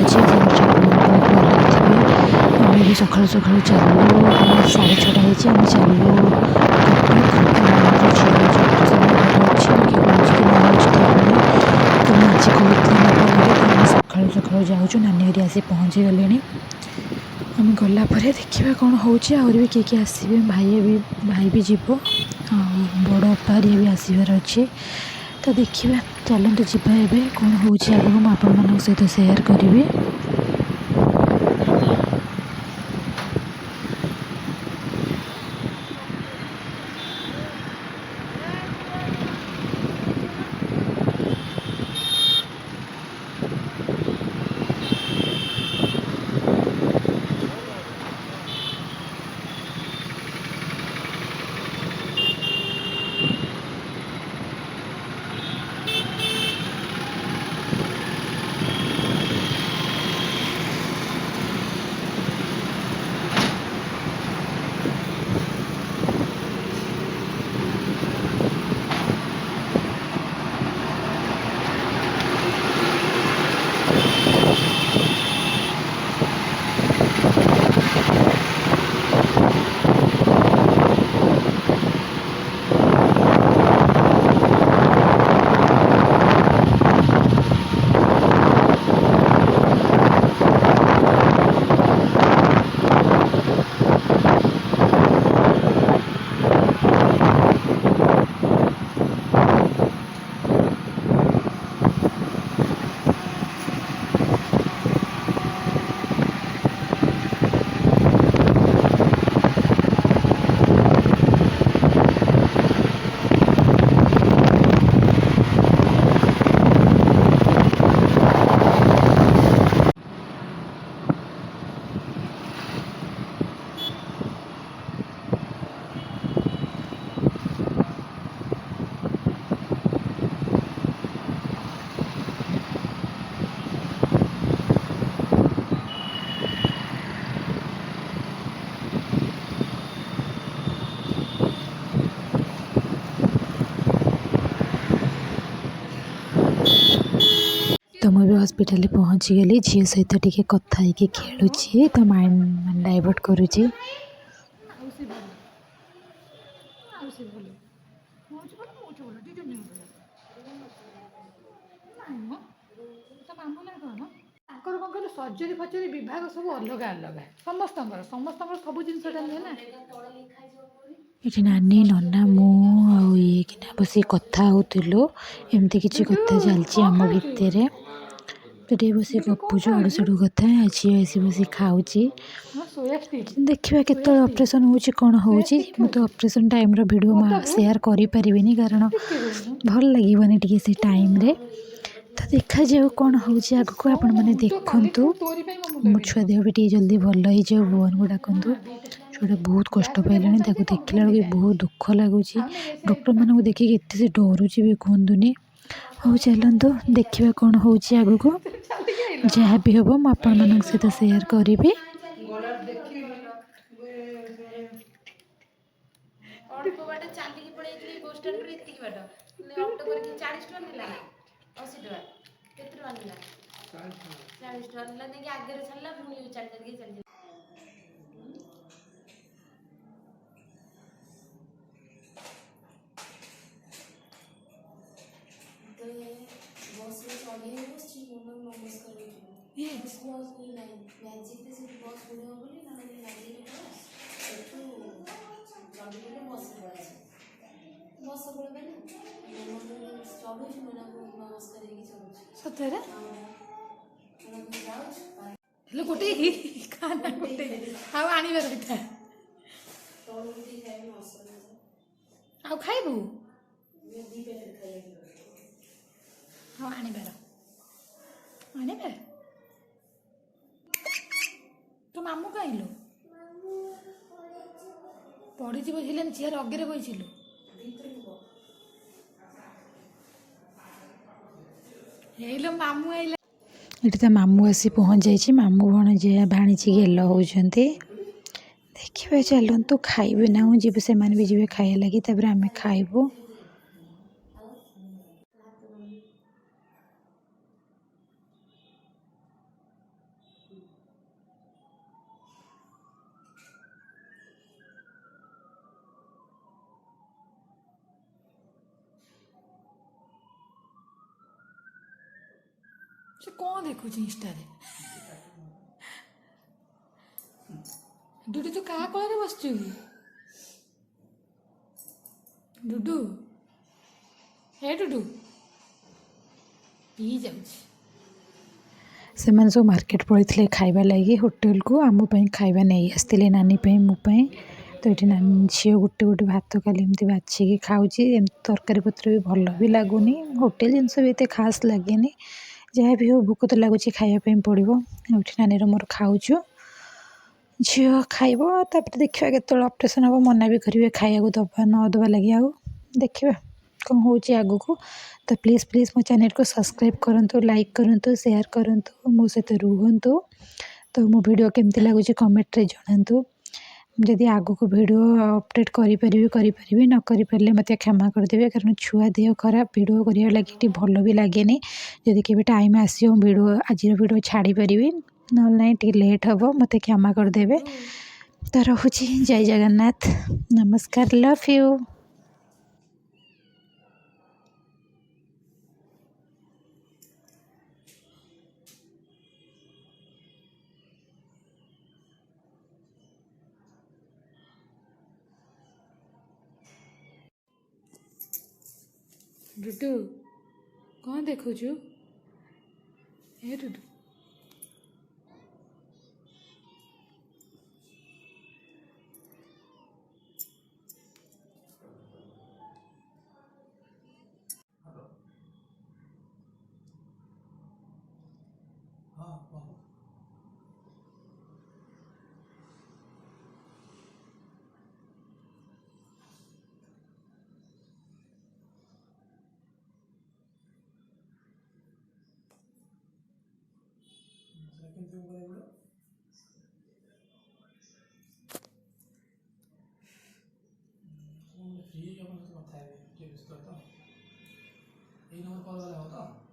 ହେଉଛି ଯେମିତି ଆପଣମାନେ ବହୁତ ଭଲରେ ଥିବେ। ଆମେ ବି ସକାଳୁ ସକାଳୁ ଚାଲିଲୁ, 6:30 ହେଇଛି, ଆମେ ଚାଲିଲୁ କଟକ। ଆମର ଝିଅ ହେଉଛି ଅପରେସନ୍ ହେବାର ଅଛି, ବାକି ହେଉଛି କି ନ ହେଉଛି ଠିକ୍ ନାହିଁ। ତ ମୁଁ ଆଜି କହୁଥିଲି ନେବା ଲାଗି, ତ ଆମେ ସକାଳୁ ସକାଳୁ ଯାଉଛୁ। ନାନୀ ହେରି ଆସି ପହଞ୍ଚି ଗଲେଣି। ଆମେ ଗଲା ପରେ ଦେଖିବା କ'ଣ ହେଉଛି। ଆହୁରି ବି କିଏ କିଏ ଆସିବେ, ଭାଇ ବି ଯିବ, ଆଉ ବଡ଼ ଅପା ହେରିକା ବି ଆସିବାର ଅଛି। ତ ଦେଖିବା, ଚାଲନ୍ତୁ ଯିବା। ଏବେ କ'ଣ ହେଉଛି ଆଗକୁ ମୁଁ ଆପଣମାନଙ୍କ ସହିତ ସେୟାର କରିବି। तो मुझे हॉस्पिटल पहुँची गली। झील सहित टिके कथा ही खेलुची, तो माइंड डाइवर्ट करुची। सर्जरी फर्जरी विभाग सब अलग अलग समस्त सब जिनसा ना ये नानी नना मुझे कि बस कथा होलु एमती किसी कथा चलती आम भितर। तो ये बस गपुचु आड़ू साड़ू कथा। झी आसी बस खाऊँगी। देखा केत ऑपरेशन होची कौन होची। मु तो ऑपरेशन टाइम रो वीडियो शेयर करि परिबिनी, कारण भल लगिबनी टिके से टाइम रे। तो देखा जाऊ कौन होची आगको, आपण माने देखंतु। मो छुआ देह भी टिके जल्दी भल हो जाऊ, भगवान को डाकंतु। छुआटा बहुत कष्ट पाइलानी, ताको देखला बेलକୁ बहुत दुख लगुच। डॉक्टर मानू देखिए एत से डरुची भी कहतुनि। हो चलतु देखा कौन होची आगको। जहाँ भी हम आपण सहित शेयर करी। अल्प बाट चलिकी पड़े बस स्टैंड रे एतिक बाट ऑटो करके 40 टका नेला 80 टका केते टका नेला 40 टका नेला देखि आगे रे छल्ला पुनी चल चल तो बस में चढ़े बस नमस्कार ये बस नहीं मैजिक से बस बुढ़ा बोली ना मैजिक बस एठू चढ़ी गले बस पड़े बस पड़े चढ़ू मैंने नमस्कार सतरे गोटे खाना गोटे आनबार कथा आ खाइबू हाँ आनबार आनबार तो मामू कहीं पढ़ी बसलानी चेयर अगे बसलु मामू आइला। ये तो मामू आसी पहुँच जाइए। मामू भणजे भाणीची गेल होती। देखिए चलतु खाइबे ना जीव से भी जी खाया लगी, तापर आम खाइबू। से कौन देखु इंस्टा रे डुडू तू क्या कल बस डुडू हे डुडू पी जाऊँ ସେମାନେ ସବୁ ମାର୍କେଟ ପଳେଇଥିଲେ ଖାଇବା ଲାଗି ହୋଟେଲକୁ ଆମ ପାଇଁ ଖାଇବା ନେଇ ଆସିଥିଲେ ନାନୀ ପାଇଁ ମୋ ପାଇଁ ତ ଏଠି ନାନୀ ଝିଅ ଗୋଟେ ଗୋଟେ ଭାତ ଖାଲି ଏମିତି ବାଛିକି ଖାଉଛି ଏମିତି ତରକାରୀ ପତ୍ର ବି ଭଲ ବି ଲାଗୁନି ହୋଟେଲ ଜିନିଷ ବି ଏତେ ଖାସ୍ ଲାଗେନି ଯାହା ବି ହଉ ଭୋକ ତ ଲାଗୁଛି ଖାଇବା ପାଇଁ ପଡ଼ିବ ଏଠି ନାନୀର ମୋର ଖାଉଛୁ ଝିଅ ଖାଇବ ତାପରେ ଦେଖିବା କେତେବେଳେ ଅପରେସନ୍ ହେବ ମନା ବି କରିବେ ଖାଇବାକୁ ଦେବା ନ ଦେବା ଲାଗି ଆଉ ଦେଖିବା କ'ଣ ହେଉଛି ଆଗକୁ ତ ପ୍ଲିଜ୍ ମୋ ଚ୍ୟାନେଲକୁ ସବସ୍କ୍ରାଇବ୍ କରନ୍ତୁ ଲାଇକ୍ କରନ୍ତୁ ସେୟାର କରନ୍ତୁ ମୋ ସହିତ ରୁହନ୍ତୁ ତ ମୋ ଭିଡ଼ିଓ କେମିତି ଲାଗୁଛି କମେଣ୍ଟରେ ଜଣାନ୍ତୁ ଯଦି ଆଗକୁ ଭିଡ଼ିଓ ଅପଡ଼େଟ୍ କରିପାରିବି ନ କରିପାରିଲେ ମୋତେ କ୍ଷମା କରିଦେବେ କାରଣ ଛୁଆ ଦେହ ଖରାପ ଭିଡ଼ିଓ କରିବା ଲାଗି ଏଠି ଭଲ ବି ଲାଗେନି ଯଦି କେବେ ଟାଇମ୍ ଆସିବ ଭିଡ଼ିଓ ଆଜିର ଭିଡ଼ିଓ ଛାଡ଼ିପାରିବି ନହେଲେ ନାହିଁ ଟିକେ ଲେଟ୍ ହେବ ମୋତେ କ୍ଷମା କରିଦେବେ ତ ରହୁଛି ଜୟ ଜଗନ୍ନାଥ ନମସ୍କାର ଲଭ୍ ୟୁ डुडू कौन देखुचु हे डुडू फ्री अपन से କଥା ହେବି ଟିକେ ବ୍ୟସ୍ତ ତ ଏଇ ନମ୍ବର କଲ୍ କଲେ ହେବ ତ